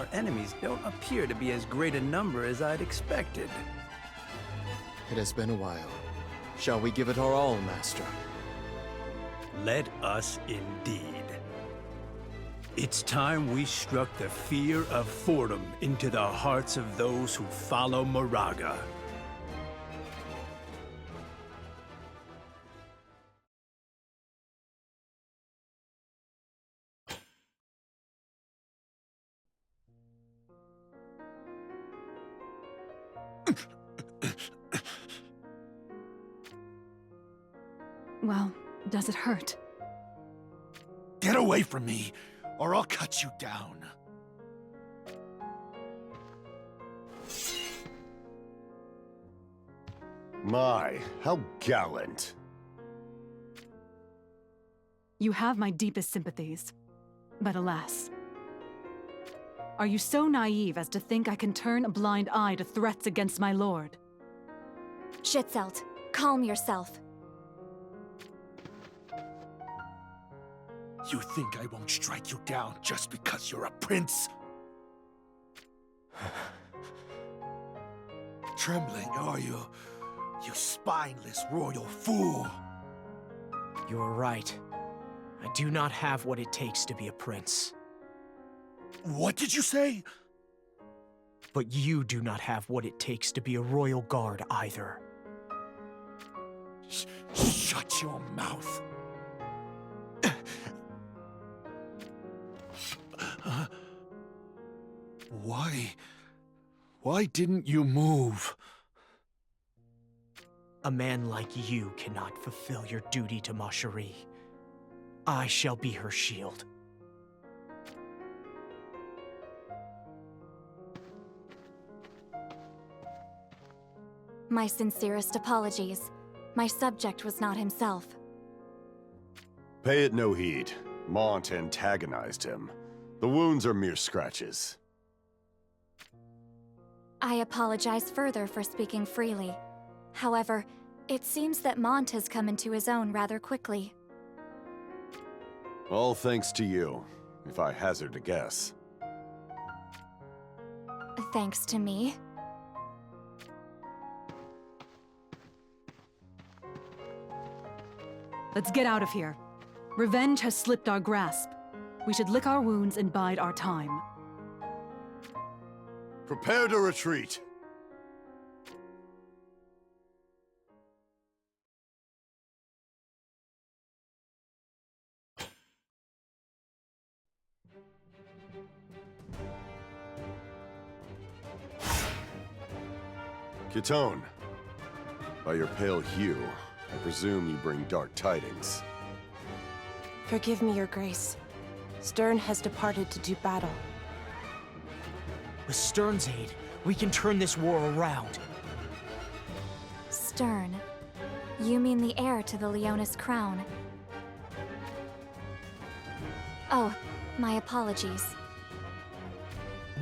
our enemies don't appear to be as great a number as I'd expected. It has been a while. Shall we give it our all, Master? Let us indeed. It's time we struck the fear of Fordham into the hearts of those who follow Moraga. Well, does it hurt? Get away from me, or I'll cut you down. My, how gallant. You have my deepest sympathies. But alas. Are you so naive as to think I can turn a blind eye to threats against my lord? Schitzelt, calm yourself. You think I won't strike you down just because you're a prince? Trembling, are you? You spineless royal fool! You are right. I do not have what it takes to be a prince. What did you say? But you do not have what it takes to be a royal guard either. Shut your mouth. Why didn't you move? A man like you cannot fulfill your duty to Ma Cherie. I shall be her shield. My sincerest apologies. My subject was not himself. Pay it no heed. Mont antagonized him. The wounds are mere scratches. I apologize further for speaking freely. However, it seems that Mont has come into his own rather quickly. All thanks to you, if I hazard a guess. Thanks to me? Let's get out of here. Revenge has slipped our grasp. We should lick our wounds and bide our time. Prepare to retreat. Kitone, by your pale hue, I presume you bring dark tidings. Forgive me, Your Grace. Stern has departed to do battle. With Stern's aid, we can turn this war around. Stern. You mean the heir to the Leonis crown? Oh, my apologies.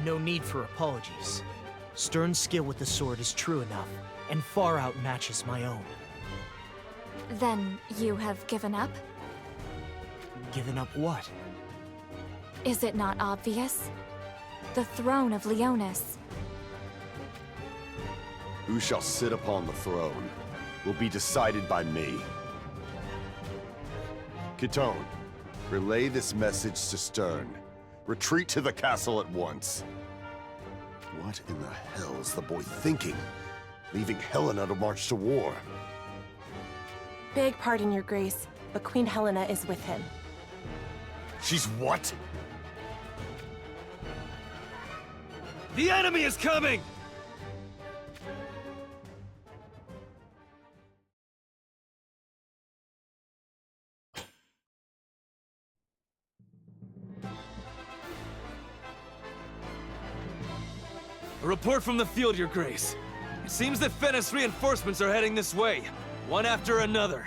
No need for apologies. Stern's skill with the sword is true enough, and far outmatches my own. Then you have given up? Given up what? Is it not obvious? The throne of Leonis. Who shall sit upon the throne will be decided by me. Kitone, relay this message to Stern. Retreat to the castle at once. What in the hell is the boy thinking? Leaving Helena to march to war? Beg pardon, Your Grace, but Queen Helena is with him. She's what? The enemy is coming! A report from the field, Your Grace. It seems that Venice reinforcements are heading this way, one after another.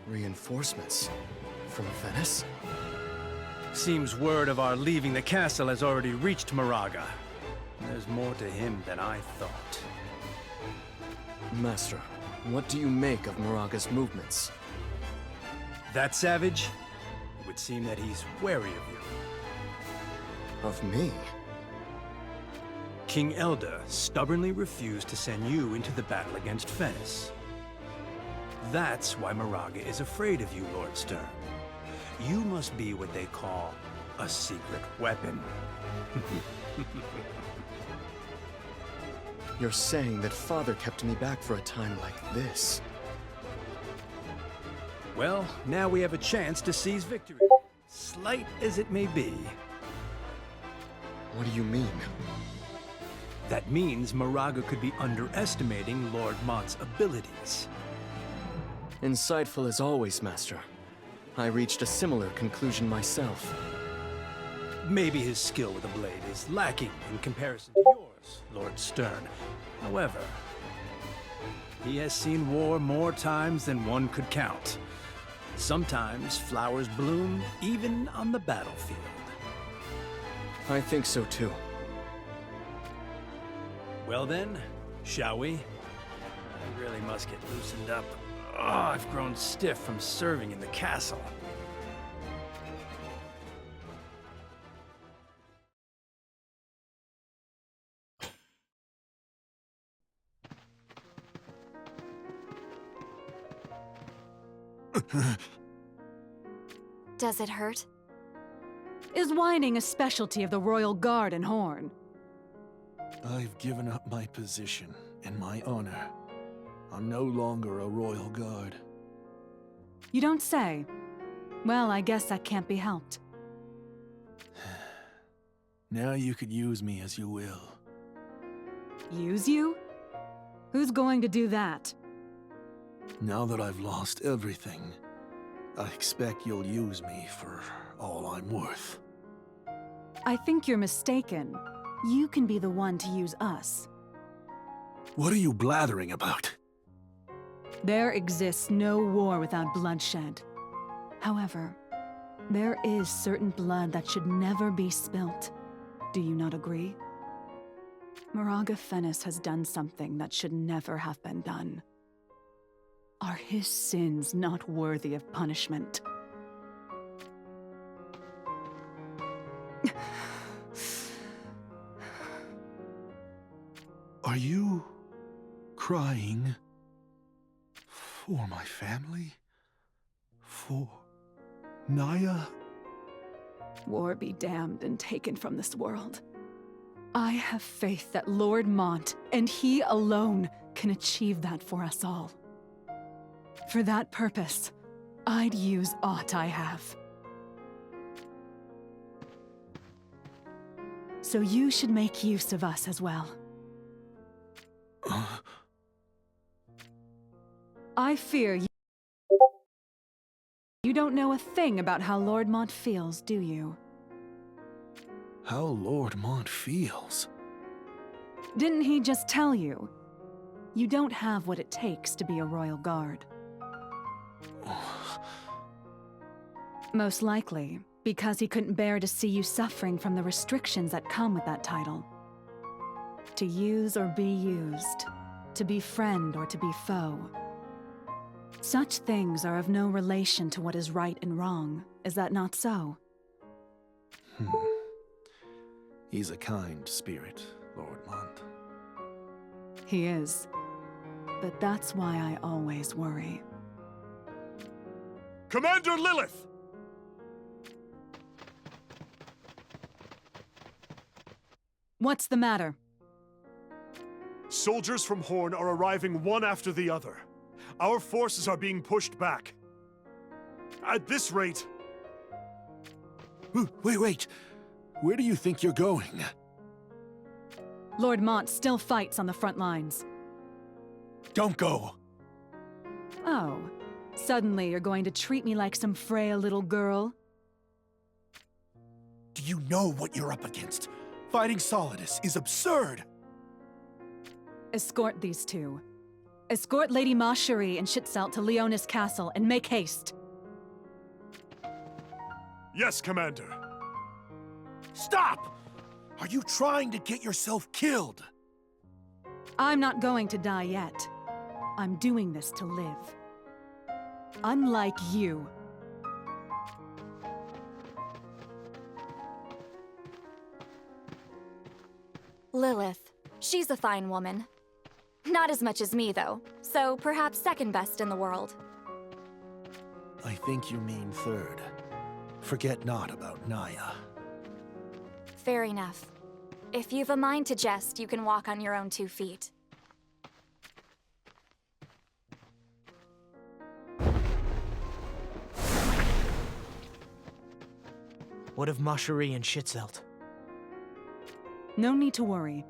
Reinforcements? From Venice? Seems word of our leaving the castle has already reached Moraga. There's more to him than I thought. Master, what do you make of Moraga's movements? That savage? It would seem that he's wary of you. Of me? King Elda stubbornly refused to send you into the battle against Fenris. That's why Moraga is afraid of you, Lord Stern. You must be what they call a secret weapon. You're saying that Father kept me back for a time like this. Well, now we have a chance to seize victory, slight as it may be. What do you mean? That means Moraga could be underestimating Lord Mont's abilities. Insightful as always, Master. I reached a similar conclusion myself. Maybe his skill with a blade is lacking in comparison to yours, Lord Stern. However, he has seen war more times than one could count. Sometimes flowers bloom even on the battlefield. I think so too. Well then, shall we? I really must get loosened up. Oh, I've grown stiff from serving in the castle. Does it hurt? Is whining a specialty of the Royal Guard and Horn? I've given up my position and my honor. I'm no longer a royal guard. You don't say. Well, I guess that can't be helped. Now you could use me as you will. Use you? Who's going to do that? Now that I've lost everything, I expect you'll use me for all I'm worth. I think you're mistaken. You can be the one to use us. What are you blathering about? There exists no war without bloodshed. However, there is certain blood that should never be spilt. Do you not agree? Moraga Fenris has done something that should never have been done. Are his sins not worthy of punishment? Are you crying for my family? For Naya? War be damned and taken from this world. I have faith that Lord Mont, and he alone, can achieve that for us all. For that purpose, I'd use aught I have. So you should make use of us as well. I fear you don't know a thing about how Lord Mont feels, do you? How Lord Mont feels? Didn't he just tell you? You don't have what it takes to be a royal guard. Most likely, because he couldn't bear to see you suffering from the restrictions that come with that title. To use or be used, to be friend or to be foe. Such things are of no relation to what is right and wrong, is that not so? He's a kind spirit, Lord Mont. He is. But that's why I always worry. Commander Lilith! What's the matter? Soldiers from Horn are arriving one after the other. Our forces are being pushed back. At this rate... Wait. Where do you think you're going? Lord Mont still fights on the front lines. Don't go. Oh, suddenly you're going to treat me like some frail little girl? Do you know what you're up against? Fighting Solidus is absurd. Escort these two. Escort Lady Macherie and Schitzel to Leonis Castle and make haste. Yes, Commander. Stop! Are you trying to get yourself killed? I'm not going to die yet. I'm doing this to live. Unlike you. Lilith. She's a fine woman. Not as much as me, though, so perhaps second best in the world. I think you mean third. Forget not about Naya. Fair enough. If you've a mind to jest, you can walk on your own 2 feet. What of Macherie and Schitzelt? No need to worry.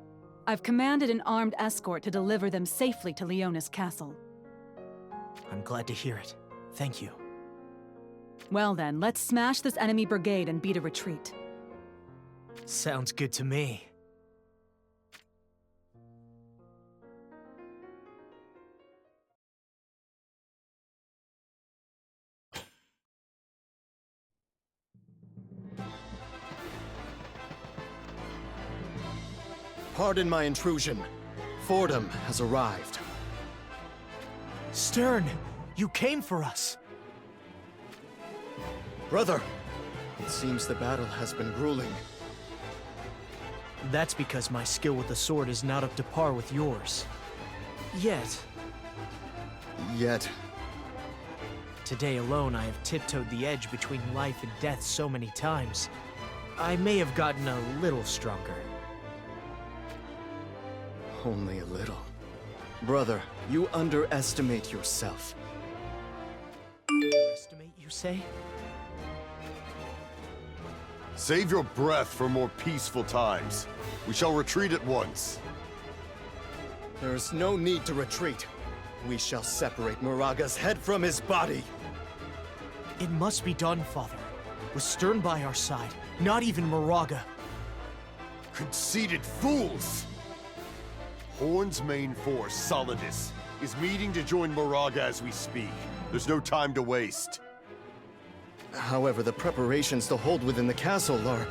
I've commanded an armed escort to deliver them safely to Leona's castle. I'm glad to hear it. Thank you. Well then, let's smash this enemy brigade and beat a retreat. Sounds good to me. Pardon my intrusion. Fordham has arrived. Stern, you came for us. Brother, it seems the battle has been grueling. That's because my skill with the sword is not up to par with yours. Yet. Today alone, I have tiptoed the edge between life and death so many times. I may have gotten a little stronger. Only a little. Brother, you underestimate yourself. Underestimate, you say? Save your breath for more peaceful times. We shall retreat at once. There is no need to retreat. We shall separate Moraga's head from his body. It must be done, Father. With Stern by our side, not even Moraga. Conceited fools! Horn's main force, Solidus, is meeting to join Moraga as we speak. There's no time to waste. However, the preparations to hold within the castle are...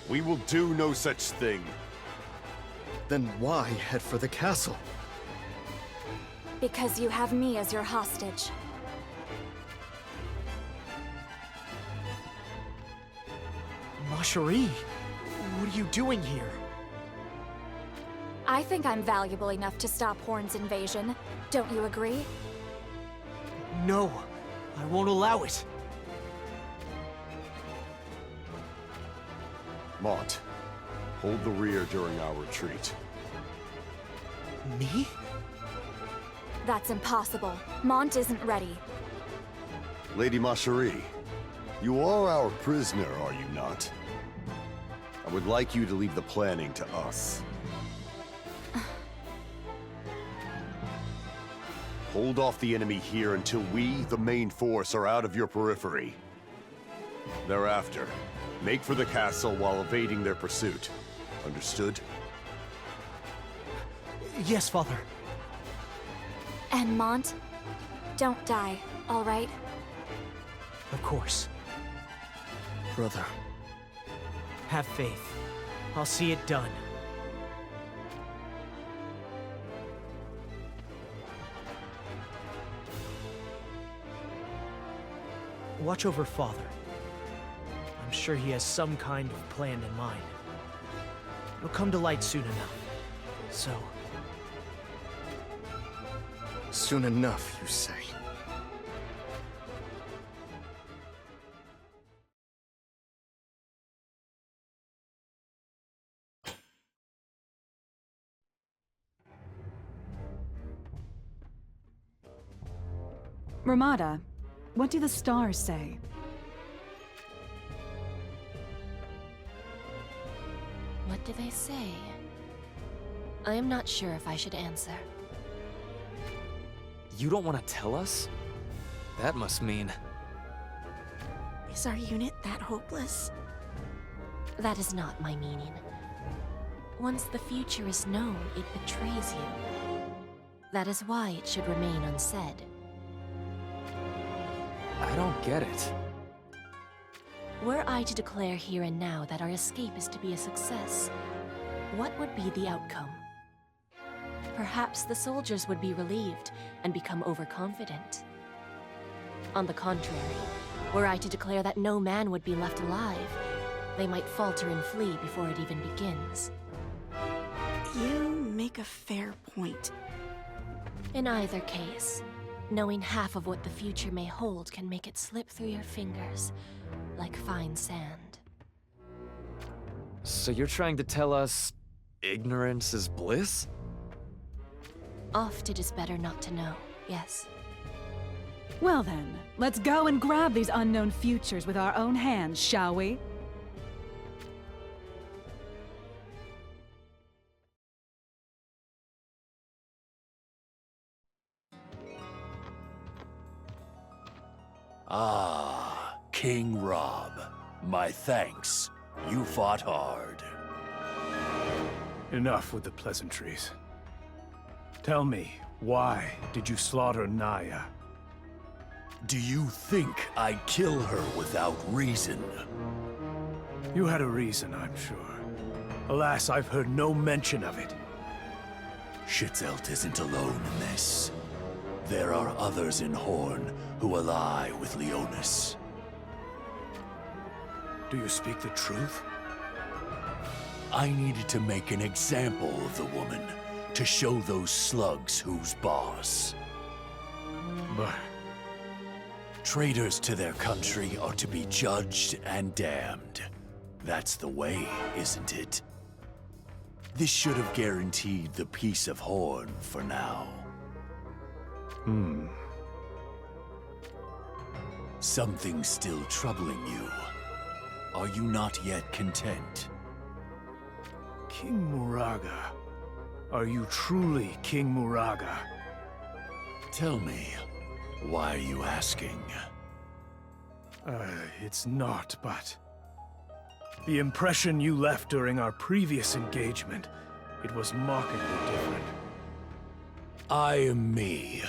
We will do no such thing. Then why head for the castle? Because you have me as your hostage. Macherie, what are you doing here? I think I'm valuable enough to stop Horn's invasion. Don't you agree? No, I won't allow it. Mont, hold the rear during our retreat. Me? That's impossible. Mont isn't ready. Lady Macherie, you are our prisoner, are you not? I would like you to leave the planning to us. Hold off the enemy here until we, the main force, are out of your periphery. Thereafter, make for the castle while evading their pursuit. Understood? Yes, Father. And Mont, don't die, all right? Of course. Brother. Have faith. I'll see it done. Watch over Father. I'm sure he has some kind of plan in mind. It'll come to light soon enough. So... Soon enough, you say? Ramada, what do the stars say? What do they say? I am not sure if I should answer. You don't want to tell us? That must mean... Is our unit that hopeless? That is not my meaning. Once the future is known, it betrays you. That is why it should remain unsaid. I don't get it. Were I to declare here and now that our escape is to be a success, what would be the outcome? Perhaps the soldiers would be relieved and become overconfident. On the contrary, were I to declare that no man would be left alive, they might falter and flee before it even begins. You make a fair point. In either case, knowing half of what the future may hold can make it slip through your fingers, like fine sand. So you're trying to tell us ignorance is bliss? Oft it is better not to know, yes. Well then, let's go and grab these unknown futures with our own hands, shall we? Ah, King Rob. My thanks. You fought hard. Enough with the pleasantries. Tell me, why did you slaughter Naya? Do you think I'd kill her without reason? You had a reason, I'm sure. Alas, I've heard no mention of it. Schitzelt isn't alone in this. There are others in Horn who ally with Leonis. Do you speak the truth? I needed to make an example of the woman to show those slugs who's boss. But... traitors to their country are to be judged and damned. That's the way, isn't it? This should have guaranteed the peace of Horn for now. Something's still troubling you. Are you not yet content? King Muraga. Are you truly King Muraga? Tell me, why are you asking? It's not, but... the impression you left during our previous engagement, it was markedly different. I am me.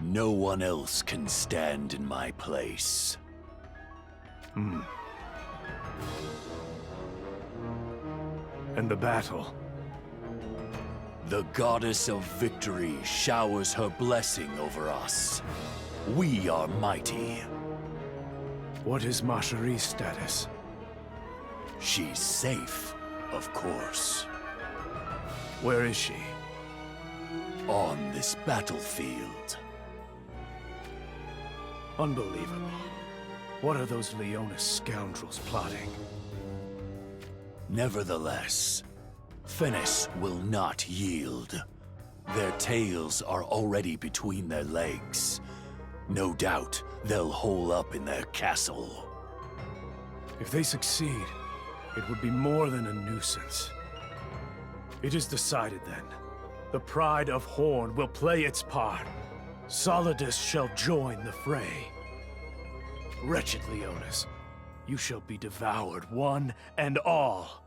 No one else can stand in my place. And the battle? The goddess of victory showers her blessing over us. We are mighty. What is Macheri's status? She's safe, of course. Where is she? On this battlefield. Unbelievable. What are those Leonis scoundrels plotting? Nevertheless, Fennis will not yield. Their tails are already between their legs. No doubt they'll hole up in their castle. If they succeed, it would be more than a nuisance. It is decided then. The pride of Horn will play its part. Solidus shall join the fray. Wretched Leonis, you shall be devoured, one and all.